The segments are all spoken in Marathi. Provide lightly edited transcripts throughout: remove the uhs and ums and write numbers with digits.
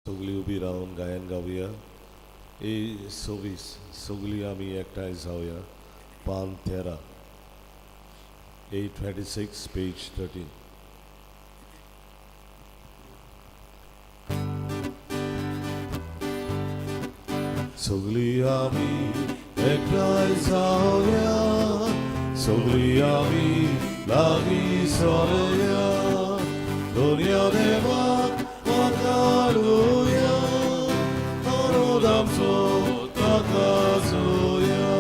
सगळी उभी राहून गायन गाऊया. ए 26 सगळी आम्ही एकठांय जाऊया. पान 13 826 पेज 13. सगळी आम्ही एकठांय जाऊया, सगळी आम्ही लागीं सरूया, दोनया देवाक वखाणुया, हरोद आमचो ताका जोया,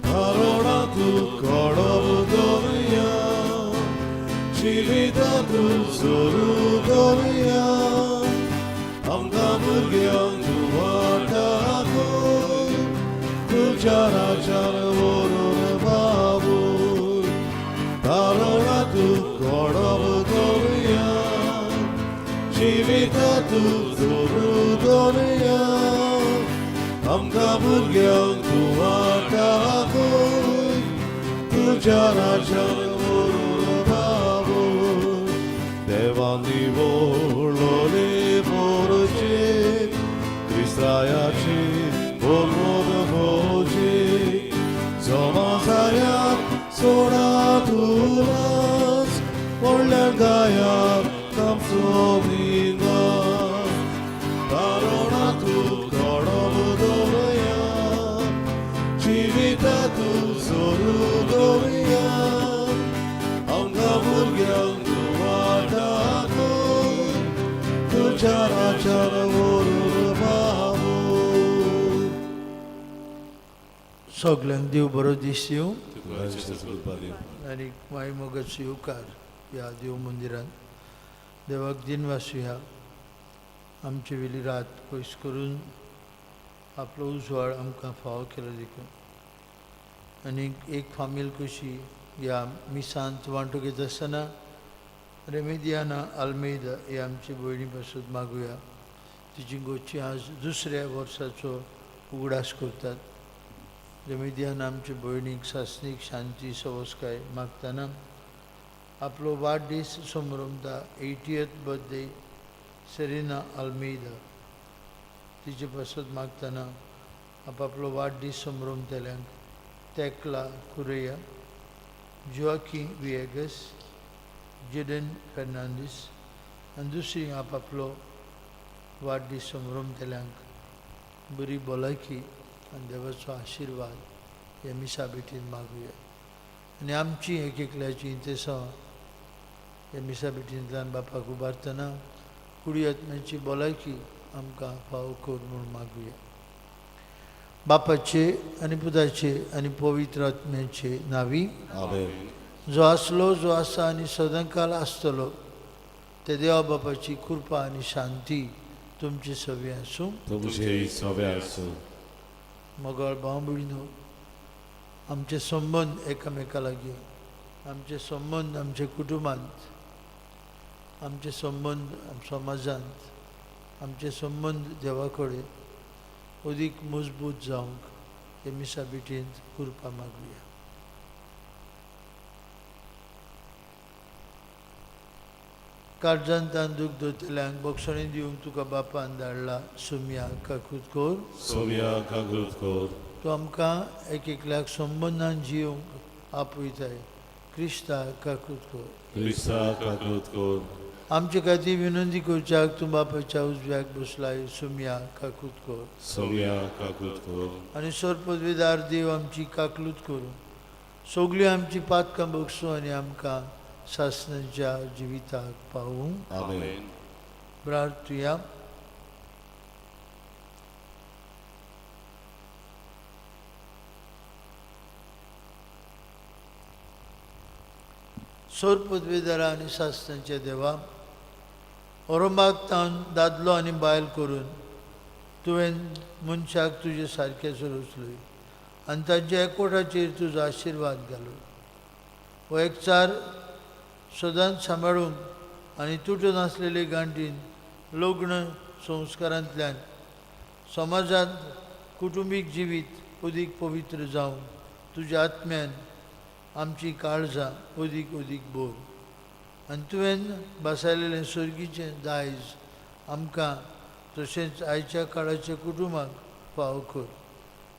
हरोडांतूं कडब दवरुया, जिवितांतूं जोरू दवरुया, आमकां भुरग्यांक तुझ्या राजान वरून बाबूय, हरोडांतूं कडब दवरुया, जिवितांतूं जोरू दवरुया, आमकां भुरग्यांक तूं वाटाकूय, तुझ्या राजान वरून बाबूय. देवान निवडलोले मोरचे, क्रिस्तायाचे बोलमोद भोजे, समाजायाक सोडा तुलास, व्हडल्या गायाक तामचो विंगास, तारुणांतूं कडब दवरुया, जिवितांतूं जोरू दवरुया, आमकां भुरग्यांक तूं वाटाकूय, तुझ्या राजान वरून बाबूय. सगळ्यांक देव बरो दीस दिवं आम्ही आनी मागीर मोगाचो येवकार ह्या देव मंदिरांत देवाक दिनवासुया. आमचे वेली रात पयस करून आपलो उजवाड आमकां फावो केलो देखून. आनी एक फामील कशी ह्या मिसांत वांटो घेत आसतना रेमेदियाना आल्मेदा ही आमची भयणी पासून मागुया. तिची गोची आज दुसऱ्या वर्साचो उगडास करतात. रेमेदियाना आमच्या भयणीक सासणीक शांती सवस्काय मागतना आपलो वाडदीस समारंभता 80th बर्थडे सेरिना आल्मेदा तिचे पासत मागतना आपलो वाडदीस समारंभतेल्यांक तेकला कुरेया, जोआकी विएगस, जेडन फेर्नांदीस आनी दुसरी आपलो वाडदीस समारंभतेल्यांक बरी भलायकी आनी देवाचो आशिर्वाद ह्या मिसा बेटीन मागुया. आनी आमची एक एकल्याची इंतेसां ह्या मिसा बेटींतल्यान बापाक उबारतना कुडी आत्म्याची भलायकी आमकां फावो कर म्हूण मागुया. बापाचे आनी पुताचे आनी पवित्र आत्म्याचे नांवी. आमेन. जो आसलो, जो आसा आनी सदांकाल आसतलो ते देवा बापाची कृपा आनी शांती तुमचे सगळे आसूं. तुमचे सगळे आसूं. मोगाळ भाव भयणो, आमचे संबंद एकामेका लागीं, आमचे संबंद आमच्या कुटुंबांत, आमचे संबंध समाजांत, आमचे संबंध देवा कडेन अदीक मजबूत जावंक हे मिसा बेटींत कृपा मागुया. काळजांत दुख दोतल्यांक बक्षणी दिवंक तुका बापान धाडला. सुम्या काकूत कोर, सोम्या कागूत कोर. तूं आमकां एक एकल्याक संबंदान जिवंक आपयताय. क्रिस्ता काकूत कोर. क्रिस्ता कागूत कोर. आमचे खातीर विनंती करच्याक तूं बापाच्या उजव्याक बसलाय. सुम्या काकूत कोर. सोम्या कागूत कोर. आनी सर्पदवेदार देव आमची काकलूत करूं, सगळीं आमची पातकां बक्षूं आनी आमकां सासणाच्या जिविताक पावूं. आमेन. प्रार्थुया. सर्पदवेदारा आनी सासणाच्या देवा, औरंगाबाद तावन दादलो आनी बायल करून तुवें मनशाक तुजे सारकेचो रचलोय आनी तांच्या एकवटाचेर तुजो आशिर्वाद घालो. हो एकचार सदांच सांबाळूंक आनी तुटून आसलेले गांठीन लग्न संस्कारांतल्यान समाजांत कुटुंबीक जिवीत अदीक पवित्र जावं तुज्या आत्म्यान आमची काळजां अदीक अदीक बोर. आनी तुवें बसयलेलें सर्गीचें दायज आमकां तशेंच आयच्या काळाच्या कुटुंबाक फावो कर.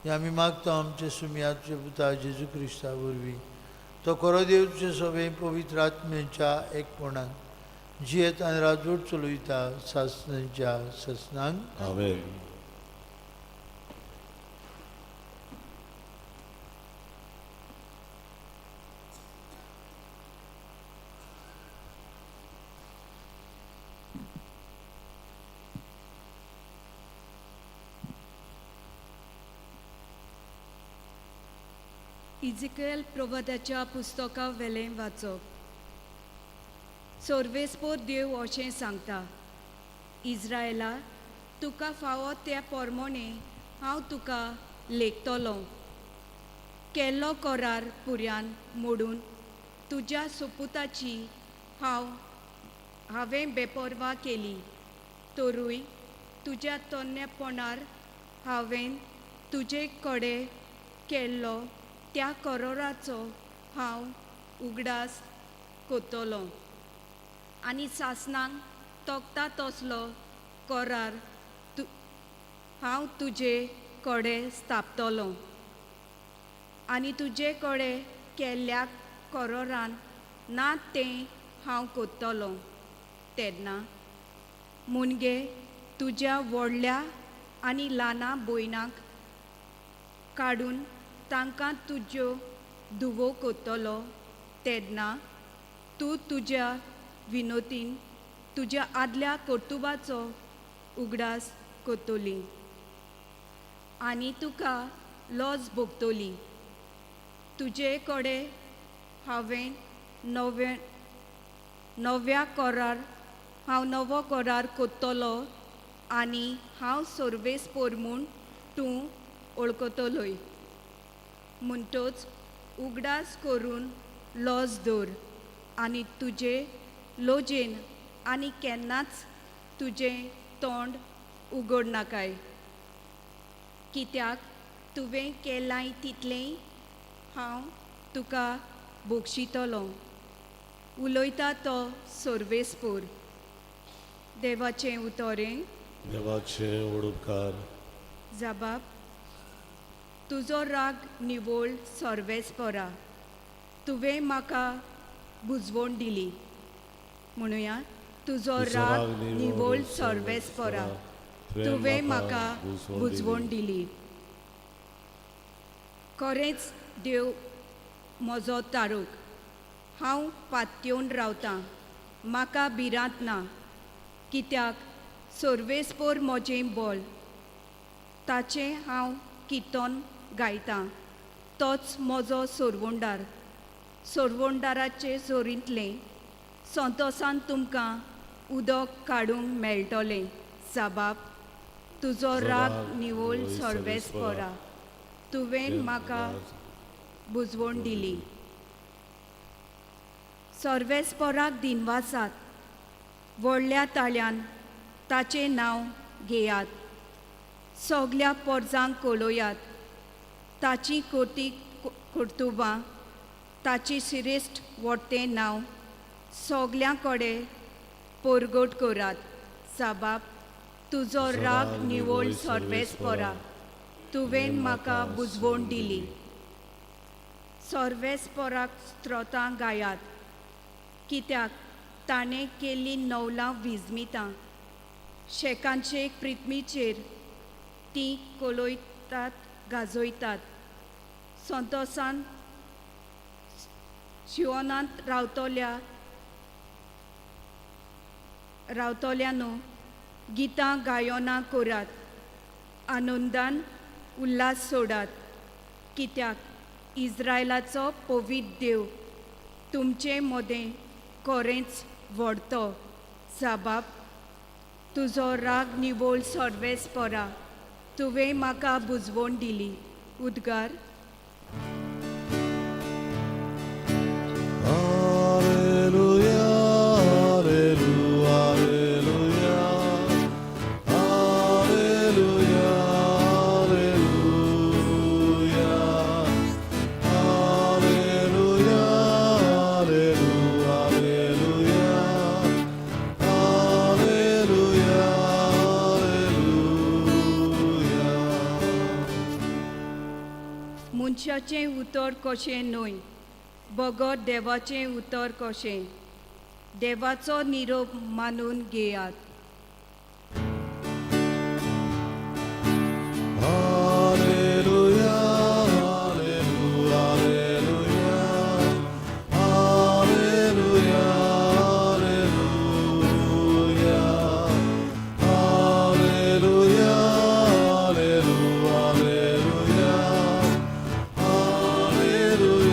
हें आमी मागता आमचे सुमियाचे पुता जेजू क्रिस्ता वरवीं. तो खरो देव तुजे सभे पवित्र आत्म्याच्या एकपणान जियेत आनी राजवट चलयता सासणाच्या ससनांक. आमेन. इजिकेल प्रवादाच्या पुस्तका वेलें वाचप. सोर्वेस्पोर देव अशें सांगता, इस्रायला, तुका फावो त्या पोरमोणे हांव तुका लेखतलों. केल्लो करार पुर्यान मोडून तुज्या सोपुताची हांवें बेपरवा केली. तोरूय तुज्या तोन्नेपणार हांवें तुजे कडेन केल्लो त्या कराराचो हांव उगडास कोत्तलों आनी सासणांक तोखता तसलो करार हांव तुजे कडेन स्थापतलों आनी तुजे कडेन केल्ल्या करारान ना तें हांव कोत्तलों. तेन्ना मुनगे तुज्या व्हडल्या आनी ल्हाना भयणांक काडून तांकां तुज्यो धुवो कोत्तलो. तेन्ना तूं तुज्या विनोतीन तुज्या आदल्या कर्तुबाचो उगडास कोत्तली आनी तुका लॉस भोगतली. तुजे कडेन हांवें नवो करार कोत्तलो आनी हांव सोर्वेस्पोर म्हूण तूं वळखतलोय. म्हणटच उगडास करून लॉस दवर आनी तुजे लोजेन आनी केन्नाच तुजें तोंड उगडनाकाय. कित्याक तुवें केलां तितलें हांव तुका बोगशितलों. उलयता तो सोर्वेस्पोर. देवाचें उतोरें. देवाचें उडोवकार. जबाब. तुजो राग निवळ सोर्वेस्पोरा. तुवें म्हाका बुजवण दिली. म्हणुया, तुजो राग निवळ सोर्वेस्पोरा. तुवें म्हाका बुजवण दिली. खरेंच देव म्हजो तारूक. हांव पातयेवन रावतां, म्हाका भिरांत ना. कित्याक सोर्वेस्पोर म्हजें बोल. ताचें हांव कितोन गायतां. तोच म्हजो सोर्वोंडार. सोर्वोंडाराचे जोरींतलें संतोसान तुमकां उदक काडूंक मेळटलें. जबाब. तुजो राग निवळ सोर्वेस्पोरा. तुवें म्हाका बुजवण दिली. सोर्वेस्पोराक दिनवासात व्हडल्या ताळ्यान ताचें नांव घेयात. सगल्या पोरजांक कळयात. ताची कोटी कर्तुबां, ताची श्रेश्ठ व्हडतें नांव सगल्या कडेन परगट करात. जबाब. तुजो राग निवळ सोर्वेस्पोरा. तुवें म्हाका बुजवण दिली. सोर्वेस्पोराक स्तोत्रां गायात. कित्याक ताणें केल्लीं नवलां विजमितां. शेकांचे प्रिथ्वीचेर तीं कळयतात गाजयतात. संतोसान शिवोनांत रावतल्यांनो गितां गायनां करात. आनंदान उल्हास सोडात. कित्याक इस्रायलाचो पवित्र देव तुमचे मदें खरेंच व्हडतो. जबाब. तुजो राग निवळ सोर्वेस्पोरा. तुवें म्हाका बुजवण दिली. उद्गार. Hallelujah. मनशाचें उतर कशें न्हय, बगत देवाचें उतर कशें. देवाचो निरोप मानून घेयात. Hallelujah, hallelujah, hallelujah, hallelujah, hallelujah, hallelujah, hallelujah, hallelujah.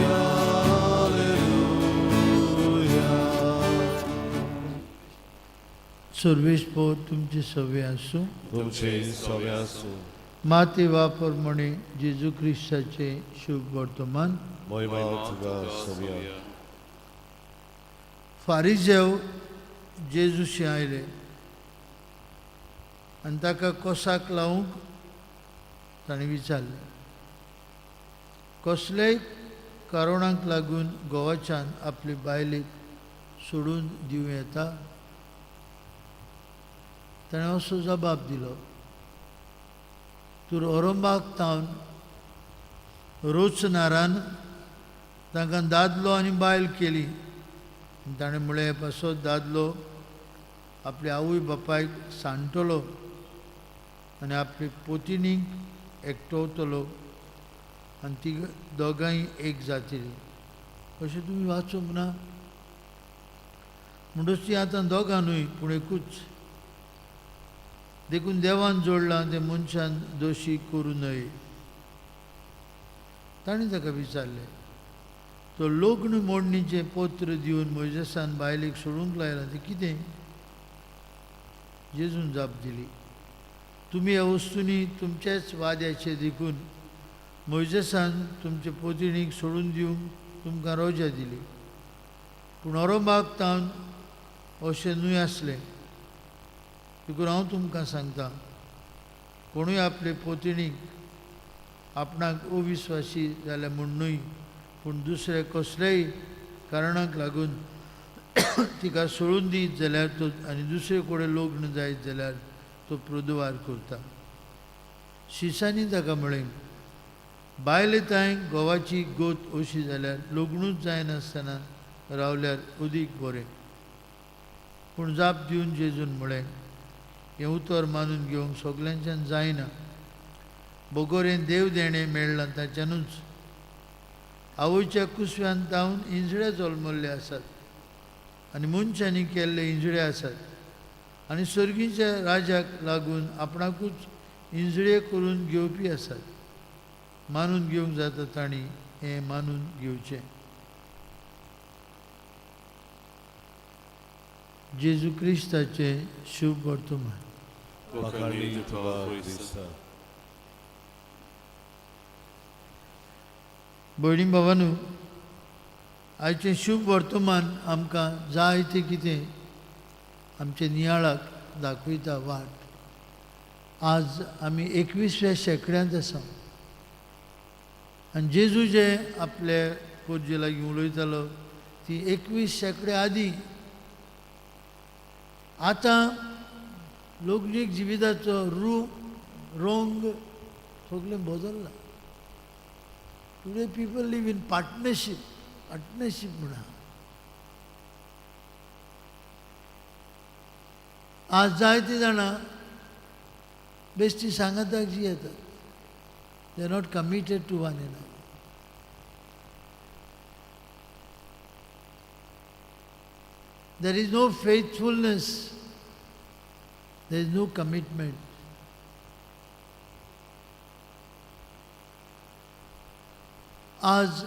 Sarvesh भाऊ तुमचे सवे आसूं. तुमचे सवे आसूं. माते वाप्रमाणे जेजू ख्रिस्ताचे शुभ वर्तमान. महिमा तुका सव्या. फारिजेव जेजूशी आयले आनी ताका कोसाक लावूंक ताणें विचारलें, कसलेय कारोणाक लागून गोवाच्यान आपली बायलेक सोडून दिवं येता? ताणें असो जबाब दिलो, तूं औरंगाबाद तावन रोचनारान तांकां दादलो आनी बायल केली. ताणें म्हळें, पासो दादलो आपल्या आवय बापायक सांठलो आनी आपली पोतिनीक एकटवतलो आनी ती दोगांय एक जातली. अशें तुमी वाचूंक ना? म्हणटच ती आतां दोगां न्हय पूण एकूच. देखून देवान जोडलां तें मनशान दोशी करूं नये. ताणें ताका विचारलें, तो लग्न मोडणीचें पत्र दिवन मोइजेसान बायलेक सोडूंक लायलां तें कितें? जेजून जाप दिली, तुमी ह्या वस्तूंनी तुमचेच वाद्याचे देखून मोइजेसान तुमचे पोतिणीक सोडून दिवंक तुमकां रोजा दिली. पूण औरंगाबाद तावन अशें न्हय आसलें. देखून हांव तुमकां सांगतां, कोणूय आपले पोतिणीक आपणाक अविस्वासी जाल्या म्हूण न्हय, पूण दुसरे कसलेय कारणाक लागून तिका सोडून दीत जाल्यार तो आनी दुसरे कडेन लग्न जायत जाल्यार तो प्रदवार करता. शिसांनी ताका म्हळें, बायले तांय घोवाची गोत अशी जाल्यार लग्नूच जायनासतना रावल्यार अदीक बरें. पूण जाप दिवन जेजून म्हळें, हें उतर मानून घेवंक सगल्यांच्यान जायना. बोगोरें देव देणें मेळ्ळां ताच्यानूच. आवयच्या कुसव्यान तावन इंजळे जल्मल्ले आसात आनी मनशांनी केल्ले इंजळे आसात आनी सर्गीच्या राजाक लागून आपणाकूच इंजळे करून घेवपी आसात. मानून घेवंक जाता तांणी हें मानून घेवचें. जेजू क्रिस्ताचे शुभ वर्तमान. वखाणी तुका क्रिस्ता. भयणी भावांनो, आयचें शुभ वर्तमान आमकां जाय तें कितें आमचे नियाळाक दाखयता वाट. आज आमी 21व्या शेंकड्यांत आसा आनी जेजू जे आपले पोरजे लागीं उलयतालो ती 21 शेंकडे आदीं. आतां लोकनीक जिविताचो रंग सगळें बदल्ला. Today people live in partnership म्हणा. आज जायतीं जाणां बेश्टी सांगाताक जी येतात. They are not committed to one another. There is no faithfulness. There is no commitment. आज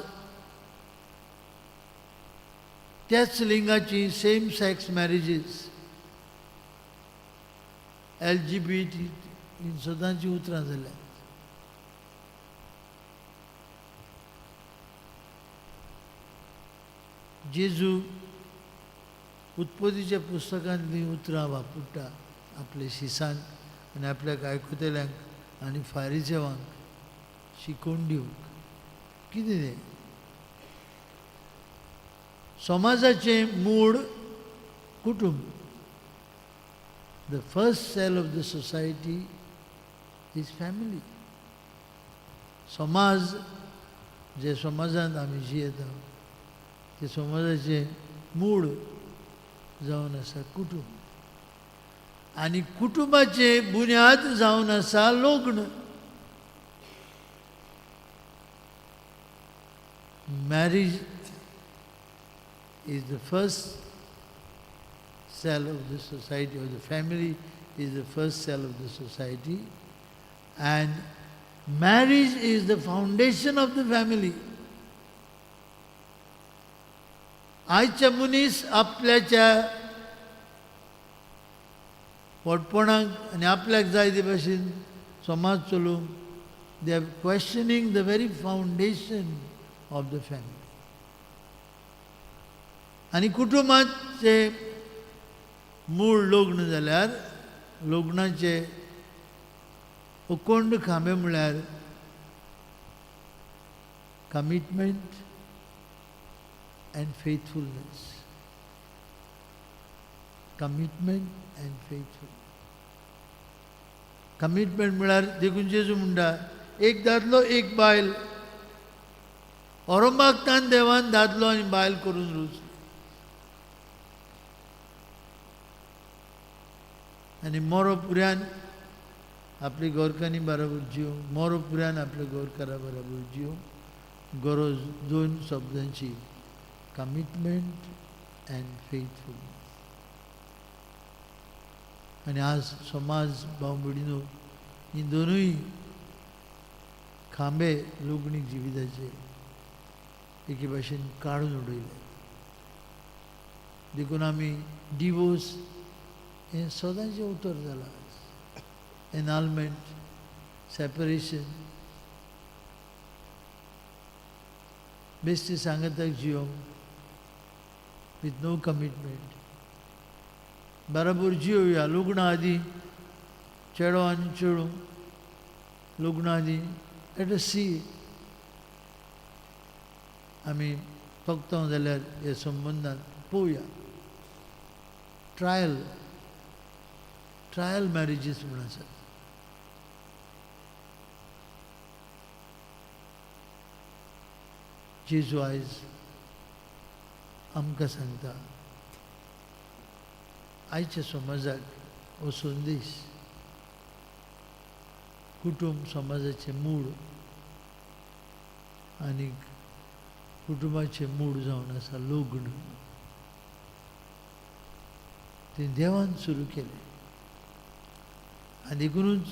त्याच लिंगाची सेम सेक्स मॅरेजीस LGBT सदांची उतरां जाल्यात. जेजू उत्पत्तीच्या पुस्तकांतलीं उतरां वापरता आपल्या शिसांक आनी आपल्याक आयकुतल्यांक आनी फारिजेवांक शिकोवन दिवंक. कितें तें? समाजाचें मूळ कुटुंब. The first cell of the society is family. समाज जे समाजांत आमी जियेता ते समाजाचे मूळ जावन आसा कुटुंब, आनी कुटुंबाचे बुन्याद जावन आसा लग्न. Marriage is the first cell of the society, or the family is the first cell of the society, and marriage is the foundation of the family. आयच्या मनीस आपल्याच्या पोटपणाक आनी आपल्याक जाय ते भाशेन समाज चलोवंक they are questioning the very foundation of the family. आनी कुटुंबाचे मूळ लग्न जाल्यार लग्नाचे अखंड खांबे म्हळ्यार commitment and faithfulness. Commitment and faithfulness. Commitment म्हळ्यार देखून जेजू म्हणटा एक दादलो एक बायल, औरंगाबादान देवान दादलो आनी बायल करून रुजली. आनी मोरोपुऱ्यान आपली गोरकांनी बरोबर जिव, मोरोपुऱ्यान आपल्या गोरकारा बरोबर जिव. गरज दोन शब्दांची, कमिटमेंट अँड फेथफुलनेस. आनी आज समाज भाव भयणीनो ही दोनूय खांबे लोगणीक जिविताचे एके भाशेन काडून उडयले. देखून आमी डिवोर्स हें सदांचें उतर जालां. एनालमेंट, सेपरेशन, बेश्टी सांगताक जियोंक with no commitment. बराबर जियोया लग्ना आदी चेडो आनी चेडू लग्ना आदी लेट अस सी आमी फक्त जाल्यार हे संबंदान पळोवया. ट्रायल मॅरेजीस म्हूण आसात. जेजू आयज आमकां सांगता आयच्या समाजाक हो संदेश. कुटुंब समाजाचे मूळ आनी कुटुंबाचे मूळ जावन आसा लग्न. ते देवान सुरू केलें आनी देखूनच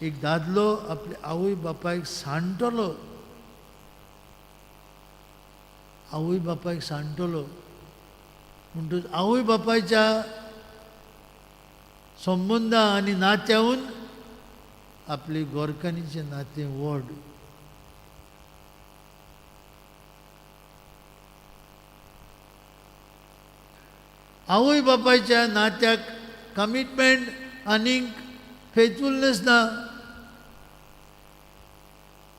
एक दादलो आपल्या आवय बापायक सांडटलो, आवय बापायक सांडटलो म्हणटच आवय बापायच्या संबंदा आनी नात्याहून आपले गोरकांनीचें नातें व्हड. आवय बापायच्या नात्याक कमिटमेंट आनीक फेथफुलनेस ना.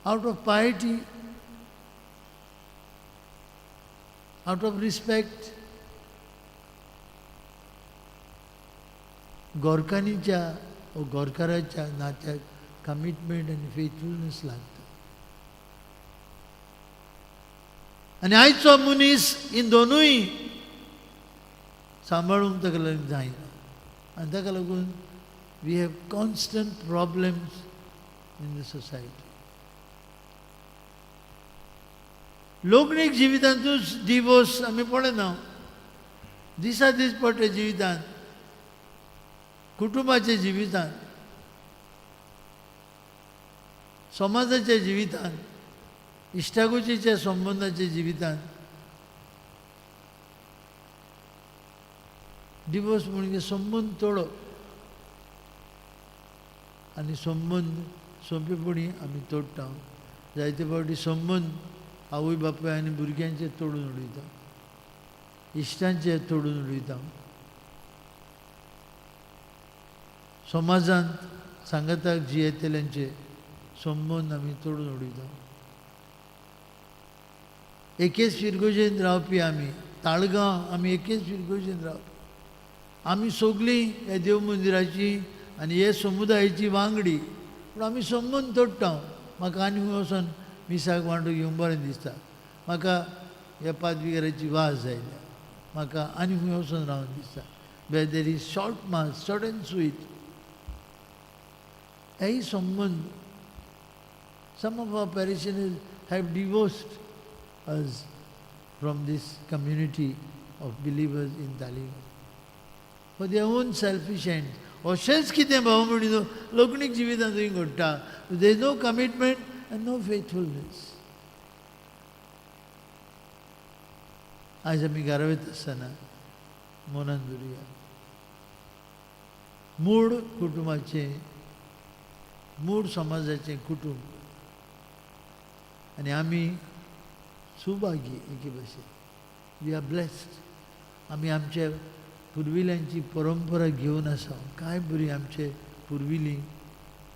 Out of piety, out of respect, गोरकांनीच्या व गोरकाराच्या नात्याक कमिटमेंट आनी फेथफुलनेस लागता. आनी आयचो मनीस हीं दोनूय सांबाळूंक ताका लागून जायना. आनी ताका लागून we have constant problems in the society. लग्नीक जिवितांतूच डिवोर्स आमी पळयना. दिसा दीस पडटे जिवितांत, कुटुंबाच्या जिवितांत, समाजाच्या जिवितांत, इश्टागोशीच्या संबंदाच्या जिवितांत डिवोर्स म्हणजे संबंद तोडप आनी संबंद सोंपेपणी आमी तोडटा. जायते फावटी संबंद आवय बापूय आनी भुरग्यांचे तोडून उडयता, इश्टांचे तोडून उडयता. समाजांत सांगताक जियेतल्यांचे संबंद आमी तोडून उडयता. एकेच फिरगोजेन रावपी आमी, ताळगांव आमी एकेच फिरगोजेन रावपी. आमी सगळीं ह्या देव मंदिराची आनी हे समुदायाची वांगडी, पूण आमी संबंद तोडटा. म्हाका आनी खंय वचोन मिसाक वांटो घेवंक बरें दिसता. म्हाका ह्या पाद्रीगाराची वाज आयल्या, म्हाका आनी खंय वचून रावन दिसता. Where there is short mass, short and sweet. हेही संबंद some of our parishioners have divorced us from this community of believers in Taliban for their own selfish ends. अशेंच कितें भाव म्हणून लोकणीक जिवितांत थंय घडटा. There is no commitment and no faithfulness. आज आमी घरा वयता आसतना मनान धरुया, मूळ कुटुंबाचें, मूळ समाजाचें कुटुंब आनी आमी सुभागी एके भाशेन. We are blessed. आमी आमच्या पुर्विल्यांची परंपरा घेवन आसा. काय बरी आमचे पुर्विली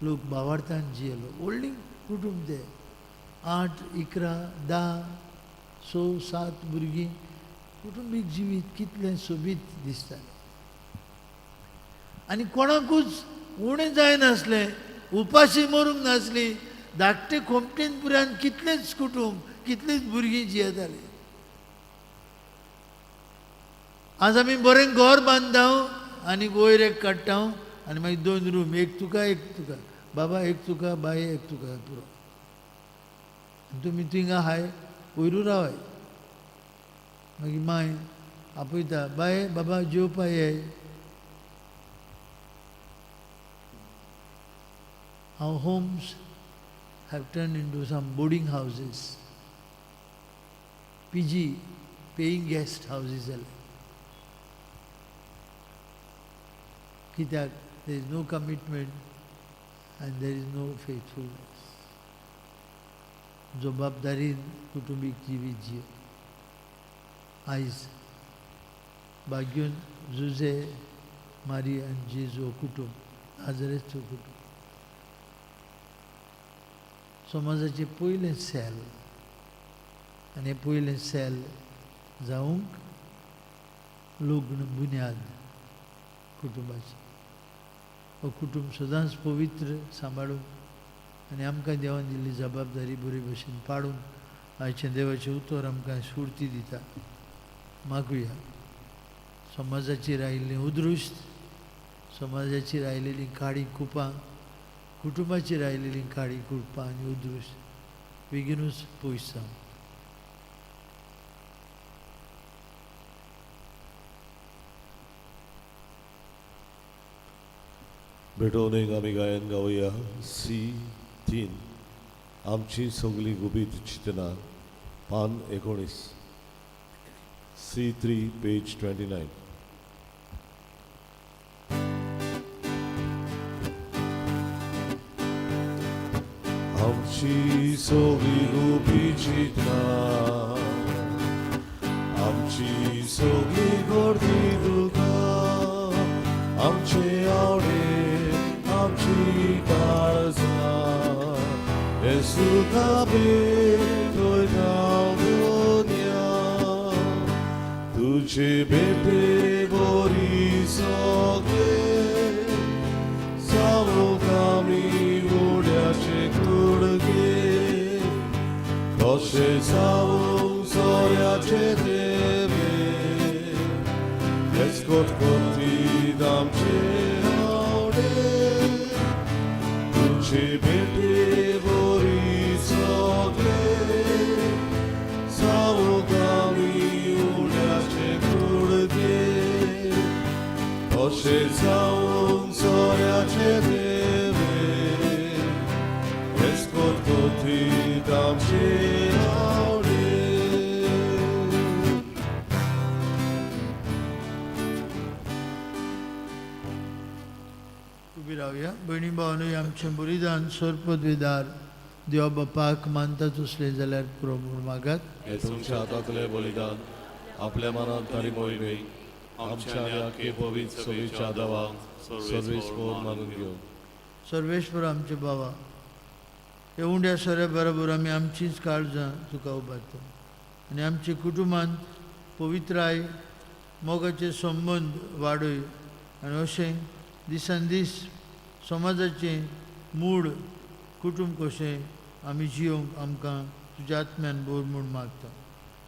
लोक भावार्थान जियेलो. व्हडलीं कुटुंब ते 8, 11, 10, 6, 7 भुरगीं. कुटुंबीक जिवीत कितलें सोबीत दिसतालें. आनी कोणाकूच उणें जायनासलें, उपाशी मरूंक नासली. धाकटे खोमटेन पुरान कितलेच कुटुंब, कितलीच भुरगीं जियेतालीं. आज आमी बरें घर बांदता आनी वयर एक काडटा आनी मागीर 2 रूम, एक तुका एक तुका, बाबा एक तुका, बाय एक तुका, पुरो. तुमी थिंगा हाय, वयरू रावाय. मागीर माय आपयता, बाय बाबा जेवपा ये. Our homes have turned into some boarding houses, PG, paying guest houses. Kitak, there is no commitment and there is no faithfulness. जबाबदारीन कुटुंबीक जिवीत जियो. आयज बागेवन जुझे, मारी आनी जेजू कुटुंब, नाजरेचो कुटुंब. समाजाचें पयलें सेल आनी हें पयलें सेल जावंक लग्न बुन्याद कुटुंबाची. हो कुटुंब सदांच पवित्र सांबाळून आनी आमकां देवान दिल्ली जबाबदारी बरे भशेन पाडून आयचें देवाचें उतर आमकां स्फूर्ती दिता. मागुया समाजाचेर आयिल्लें उद्रुश्ट, समाजाचेर आयिल्लीं काळी कुपां, कुटुंबाचेर आयिल्लीं काळी कुपां आनी उद्रुश्ट बेगीनूच पयस जावं. भेटवणेक आमी गायन गावया. C3 आमची सगळी गुबीत चिंतना, पान 19. C3 page 29. आमची सगळी गुबीत चिंतना, आमची सगळी गर्दी दुकां, आमचे आवडे, आमची काळजां, येसू भेटोय गावोन्या. तुझे भेटे बरी सगळे, जावंक आमी उड्याचे कुडके, कशे जावंक सोऱ्याचे देवे, हेच कोटकोटीत आमचे तुझे भेटे बरी सगळे, जावंक आमी उड्याचे कुडके, कशे जावंक सोऱ्याचे देवे, हेच कोटकोटीत आमचे आवडे. उबी रावया. भयणी भावांनो, आमचें बलिदान सर्पद्वेदार देवा बापाक मानतात असलें जाल्यार पुरो म्हूण मागात. हे तुमच्या हातांतलें बलिदान आपल्या मनांत तारी मोहिमे आमच्या आख्खे पवित्र सभेच्या दावांक सर्वेस्पोर मानून घेवन. सर्वेश्वर आमचे बाबा, हे उंड्या सोऱ्या बरोबर आमी आमचींच काळजां तुका उबारता आनी आमच्या कुटुंबांत पवित्राय, मोगाचे संबंद वाडय आनी अशें दिसान दीस समाजाचें मूळ कुटुंब कशें आमी जियोंक आमकां तुज्या आत्म्यान बोर म्हूण मागता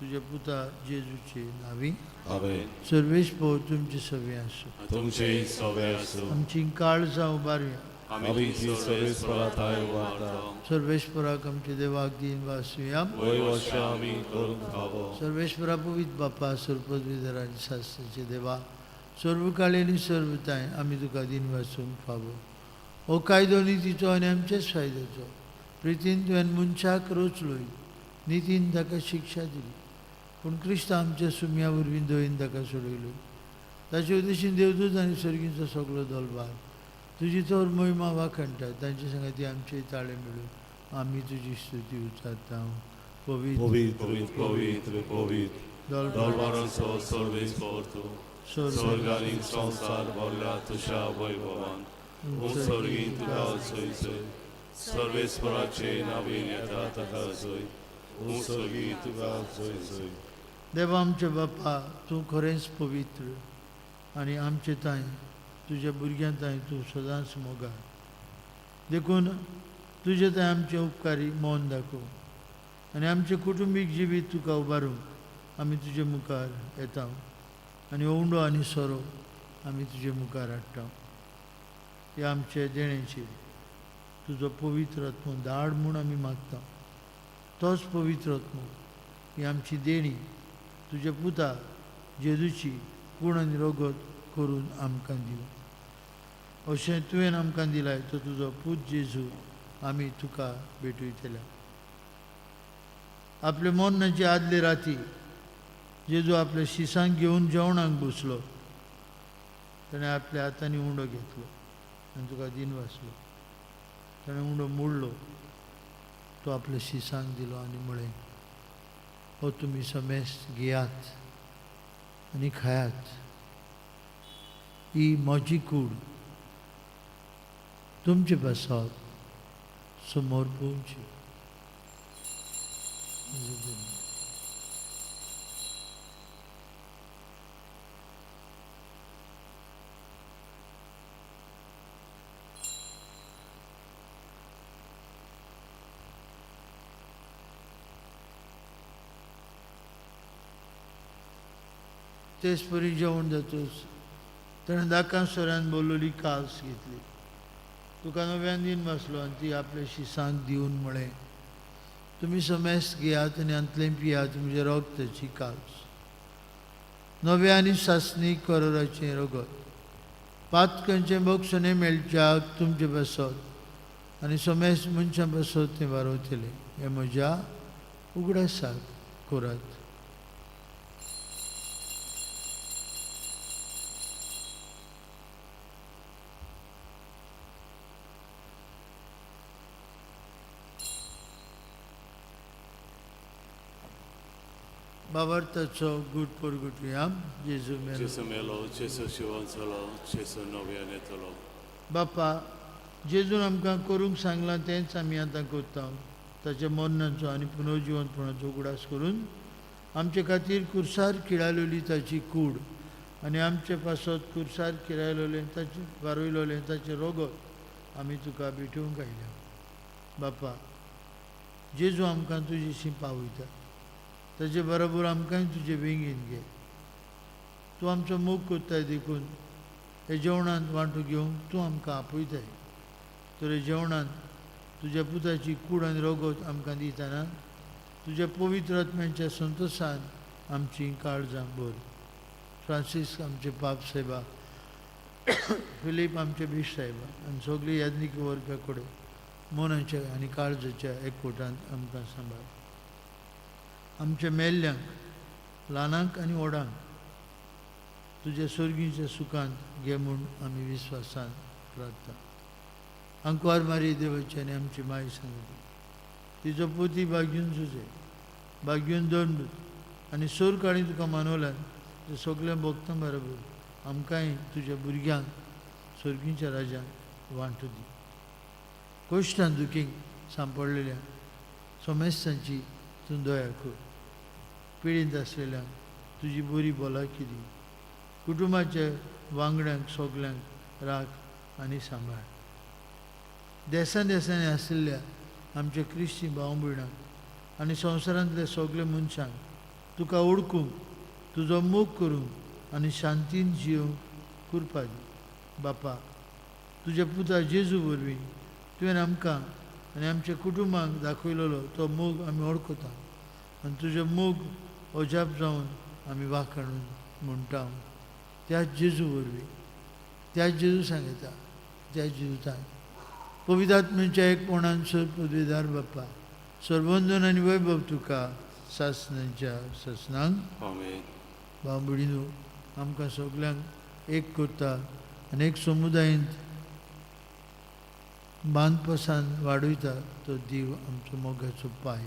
तुज्या पुता जेजूचे नावी आमेन. सर्वेस्पोर तुमचे सवे आसूं तुमचेही सवे असो. आमची काळजां उबारुया आम्ही ती सर्वेस्परात आहे वार्ता. सर्वेस्पराक आमचे देवाक दिन वासुया वय वर्ष आम्ही करून खावं. सर्वेस्परा पवित्र बापा सर्वपदवीधर आनी शास्त्राचे देवा सर्व काळी आनी सर्वताय आमी तुका दिन वासूंक फावो हो कायदो नितीचो आनी आमचेच फायद्याचो प्रितीन तुवें मनशाक रचलोय नितीन ताका शिक्षा दिली पूण क्रिस्त आमच्या सुम्या वरवीं दयेन ताका सोडयलो ताचे उद्देशीन देवदूत आनी सर्गींचो सगळो दलबार तुजी चोर महिमा वाखणटा तांचे संगती आमचे ताळे मेळून आमी तुजी स्तुती उचारता पवित्र पवित्र पवित्र पवित्र दरबाराचो सर्वेस्पर तूं स्वर्गानी संसार भरला तुझ्या वैभवान उत्सर्गीन तुका सोयसोय सर्वेस्पराचे नावीन येता ताका सोय उत्सर्गी तुका सोयसोय. देवा आमचे बापा तूं खरेंच पवित्र आनी आमचे तांय तुज्या भुरग्यां तांय तूं सदांच मोगाळ देखून तुजे तांय आमचे उपकारी मौन दाखोव आनी आमचे कुटुंबीक जिवीत तुका उबारूंक आमी तुजे मुखार येता आनी ओंडो आनी सोरो आमी तुजे मुखार हाडटा हे आमचे देणेचेर तुजो पवित्र आत्मो धाड म्हूण आमी मागता तोच पवित्र आत्मो ही आमची देणी तुजे पुता जेजूची कूण आनी रगत करून आमकां दिव अशें तुवें आमकां दिलाय तो तुजो पूत जेजू आमी तुका भेटयतल्या आपले मोन्नाचे आदले राती जेजू आपल्या शिसांक घेवन जेवणाक बसलो ताणें आपल्या हातांनी उंडो घेतलो आनी तुका दिन वाचलो ताणें उंडो मोडलो तो आपल्या शिसांक दिलो आनी म्हळें हो तुमी समेस्त घेयात आनी खायात ही म्हजी कूड तुमचे पासत समोर पोवची. तेच परी जेवण जातूच ताणें दाकां सोऱ्यान बोललोली कास घेतली तुका नव्यान दिन वाचलो आनी ती आपल्या शिसांक दिवन म्हळें तुमी समेस्त घेयात आनी अंतलें पियात म्हजे रगताची कास नव्या आनी सासणी करोराचें रगत पातकांचें बक्षणें मेळच्याक तुमचे बसत आनी समेस्त मनशां बसत तें वारयतलें हें म्हज्या उगडासाक करात. बाबार्थाचो गूट परगुटुया जेजू Jesu melo, Jesu शिवंचलो, Jesu नव्यान येतलो. बापा जेजून आमकां करूंक सांगलां तेंच आमी आतां करता ताच्या मरणाचो आनी पुनर्जिवंतपणाचो उगडास करून आमचे खातीर कुर्सार खिळायलोली ताची कूड आनी आमचे पासत कुर्सार खिळायलोलें ताचे वारयलोलें ताचें रगत आमी तुका भेटूंक आयल्या. बापा जेजू आमकां तुजेशी पावयता ताचे बरोबर आमकांय तुजे वेंगीन घे तूं आमचो मोग करताय देखून हे जेवणांत वांटो घेवंक तूं आमकां आपयताय तर हे जेवणांत तुज्या पुताची कूड आनी रगत आमकां दितना तुज्या पवित्र आत्म्याच्या संतोशान आमची काळजां भर. फ्रांसीस आमचे पाप साहेबा फिलीप आमचे बिश साहेबा आनी सगळी याज्ञिक वर्गा कडेन मनाच्या आनी काळजाच्या एकवटांत आमकां सांबाळ. आमच्या मेल्ल्यांक ल्हानांक आनी व्हडांक तुज्या सर्गीच्या सुखांत घे म्हूण आमी विस्वासान प्रार्थना. अंकवार मारी देवाची आनी आमची माय सांगली तिचो पोती भाग्यून झुजे भाग्यून दंड आनी सोर काळी तुका मानवल्यान ते सगळ्या भक्तां बरोबर आमकांय तुज्या भुरग्यांक सर्गीच्या राजांक वांटो दी. कश्टान दुखीक सांपडलेल्या समेस्तांची तूं दया कर. पिडींत आसलेल्यांक तुजी बरी भलायकी दी. कुटुंबाच्या वांगड्यांक सगल्यांक राख आनी सांबाळ. देसान देसांनी आशिल्ल्या आमच्या क्रिस्ती भाव भयणांक आनी संवसारांतल्या सगल्या मनशांक तुका ओळखूंक तुजो मोग करूंक आनी शांतीन जियोंक करपा दी. बापा, तुज्या पुता जेजू वरवीं तुवें आमकां आनी आमच्या कुटुंबांक दाखयलेलो तो मोग आमी वळखता आनी तुजो मोग अजाप जावन आमी वाखाणून म्हणटा. त्याच जेजू वरवीं त्याच जेजू सांगता त्या जेजूतान पवित्र आत्म्याच्या एकपणान सर पदवीदार बापा सर्वंदन आनी वैभव तुका सासणांच्या ससनांक. आमेन. भाव भयणीनो, आमकां सगल्यांक एक करता आनी एक समुदायांत बांदपसान वाडयता तो देव आमचो मोगाचो पांय.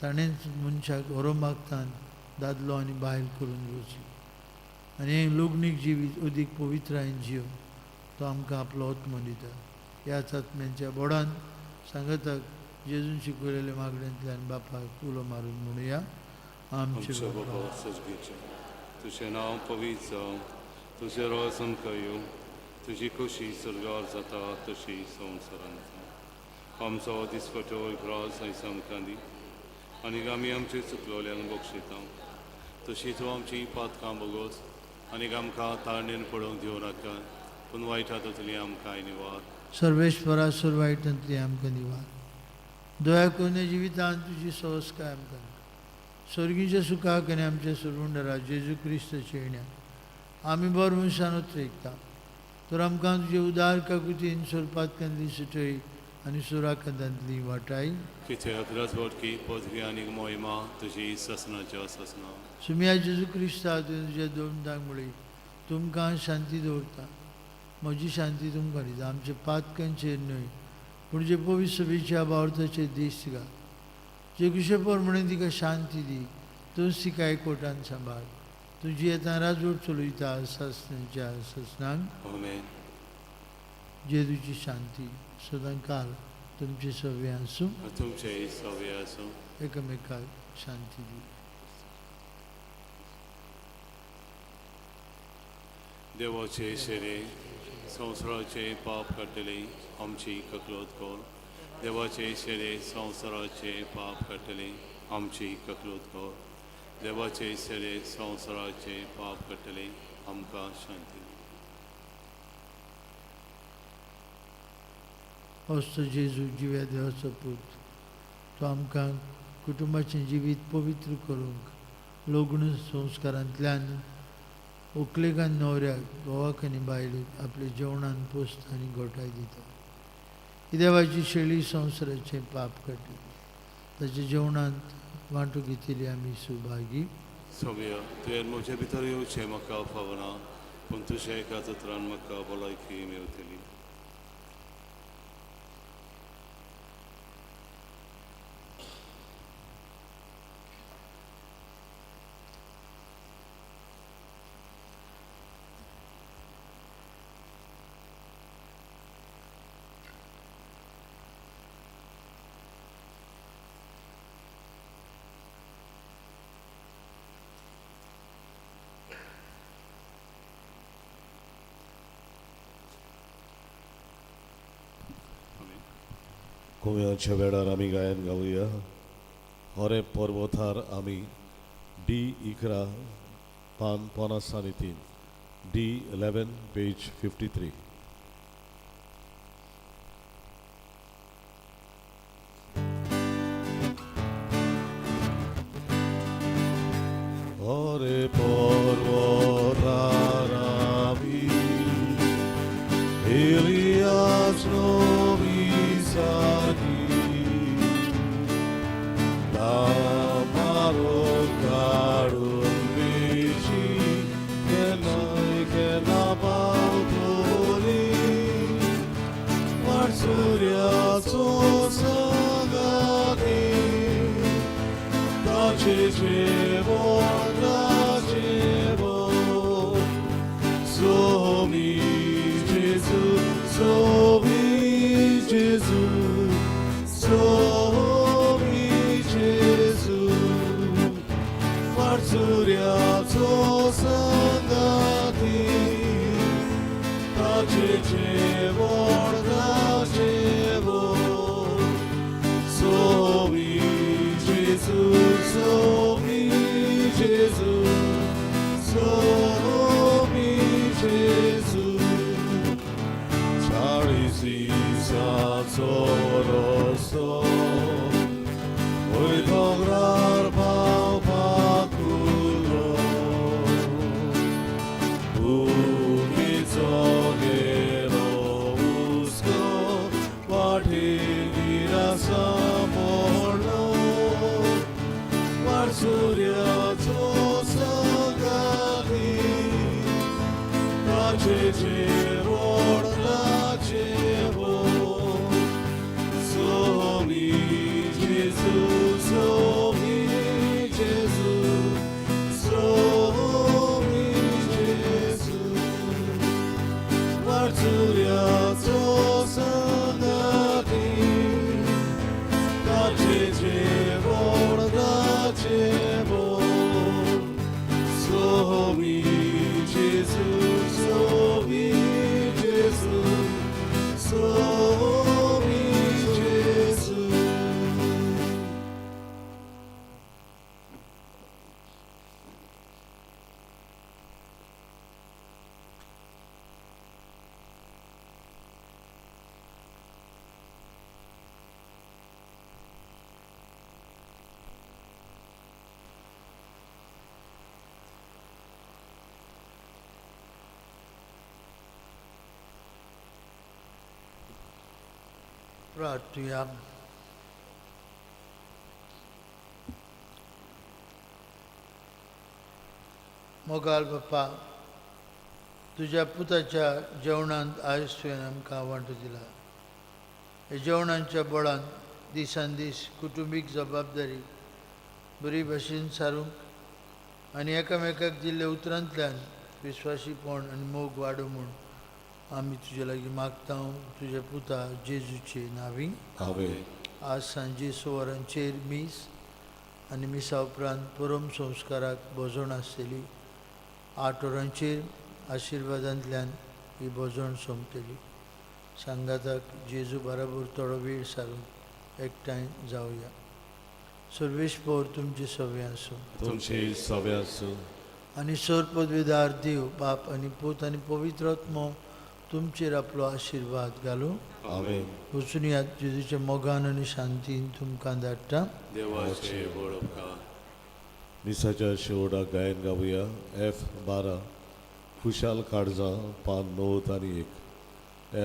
ताणेंच मनशाक बरो मागतान दादलो आनी बायल करून घेवची आनी हें लग्नीक जिवीत अदीक पवित्रायेन जियो तो आमकां आपलो आत्मो दिता. ह्याच आत्म्याच्या बोडान सांगताक जेजून शिकयलेल्या मागण्यांतल्यान बापाक उलो मारून म्हणुया. आमचे आमचे बापा, बाबा सजगीचे, तुझें नांव पवित्र जावं, तुजें रोस आमकां येवं, तुजी खोशी स्वर्गार जाता तशी संवसारांत जाता. आमचो दिसपट्टो रोस आयज आमकां दी आनी आमी आमचे चुकलोल्यांक बक्षिता. तशी तूं आमची पातकां बोगोस आनी आमकां तारणेन पडोवंक दिवं नाका, पूण वायटांतली आमकां निवार. सर्वेश्वरा सर्वायटांतली आमकां निवार. दया करून ह्या जिवितांत तुजी संस्कार आमकां स्वर्गीच्या सुखाक आनी आमच्या सुरवंडरा जेजू क्रिस्ताच्या येण्याक आमी बरो मनशान उतरयता. तर आमकां तुजे उदार काकुतीन सोरपातकांतली सुटय आनी सुराकांतांतली वाटाय. कित्याक रजवटकी पदवी आनी मोहिमा तुजी ससनाच्या ससना. सुम्या जेजू क्रिस्ता तुज्या दोन मुळे तुमकां शांती दवरता. म्हजी शांती तुमकां दिता. आमचे पातकांचेर न्हय पूण जे पवित्र सभेच्या भावार्थाचेर देश तिका जे कुशे प्रमाणे तिका शांती दी. तूंच तिका एकवटान सांबाळ. तुजी येता राजवट चलयता सासणांच्या ससनांक. आमेन. जेजूची शांती सदां काल तुमचे सवे आसूं. तुमचे सवे आसूं. एकामेकाक शांती दी. देवाचे शेरे संवसाराचे पाप काडटले आमची ककलोत कोर. देवाचे शेरे संवसाराचे पाप काडटले आमची ककलोत कोर. देवाचे शेरे संवसाराचे पाप काडटले आमकां शांती. असतो जेजू जिव्या देवाचो पूत तो आमकां कुटुंबाचें जिवीत पवित्र करूंक लग्न संस्कारांतल्यान व्हंकलेकान न्हवऱ्याक घोवाक आनी बायलेक आपल्या जेवणान पोस्त आनी घोटाय दिता. ही देवाची शेळी संवसाराचें पाप काडली. ताच्या जेवणांत वांटो घेतिल्ली आमी सुभागी. सव्या तुवें म्हजे भितर येवचें म्हाका फावना, पूण तुज्या एका उतरान म्हाका भलायकी मेवतली. कुम्याच्या वेळार आमी गायन गावया. हरे पर्वतार आमी D11 पान 53 D11 पेज 53. हरे पर्वतार आमी Elias novisani Damaro karun vici Kenai kenabal tori Marsurya sosagani Dace cevo Somi Jesus, somi Jesus, somi Jesus. Marțuriațo sangati, tace ce vor, sacerdocio, hoy lograr báculo, umizoguero busco, partirá samorno, Marsuria tosagani, Rache rod rachevo, somi Jesus, somi Jesus, somi Jesus, Marsuria tosagani, Rache rod rachevo, somi Jesus, somi Jesus, somi Jesus. प्रार्थूया. मोगाल बाप्पा, तुझ्या पुताच्या जेवणांत आयज तुवें आमकां वांटो दिला. हे जेवणांच्या बळान दिसान दीस कुटुंबीक जबाबदारी बरी भाशेन सारूंक आनी एकामेकाक दिल्ल्या उतरांतल्यान विस्वासीपण आनी मोग वाडो म्हूण आमी तुजे लागीं मागता तुज्या पुता जेजूचे नांवी. आमेन. आज सांजे सुवारांचेर मीस आनी मिसा उपरांत परम संस्काराक बोजोण आसतली. 8 वरांचेर आशिर्वादांतल्यान ही बोजोण सोंपतली. सांगाताक जेजू बराबर थोडो वेळ सारून एकठांय जावया. सर्वेस्पर तुमचे सवे आसूं. तुमचे सवे आसूं. आनी सर पदवेदार देव बाप आनी पूत आनी पवित्र आत्मो तुमचेर आपलो आशिर्वाद घालूं. आमेन. वचून यात जेजूच्या मोगान आनी शांतीन तुमकां धाडटा. देवाचे वळखा. मिसाच्या शेवटाक गायन गावया. F12 खुशाल काळजा पान 9 आनी 1.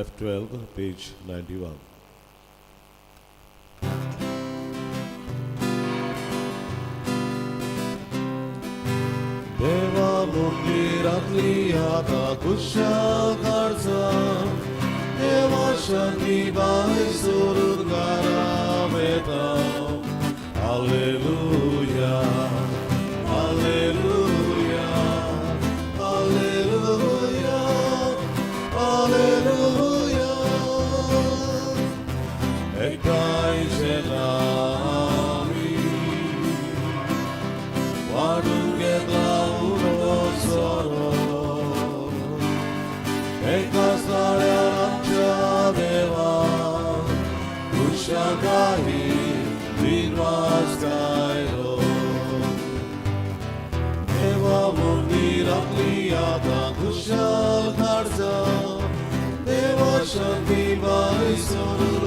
F12 page 91. देवा मंदिरांतली आता खुशाल काळजा, देवा शांती बाय सोडून घरां येता. हालेलुया, हालेलुया, हालेलुया, हालेलुया. एकठांयचे आमी वाडून घेतला उरो सोरो. एका साड्यार आमच्या देवा खुशालकायी दिनवास गायलो. देवा मंदिरांतली आता खुशाल काळजा, देवा शांती बाय सोडून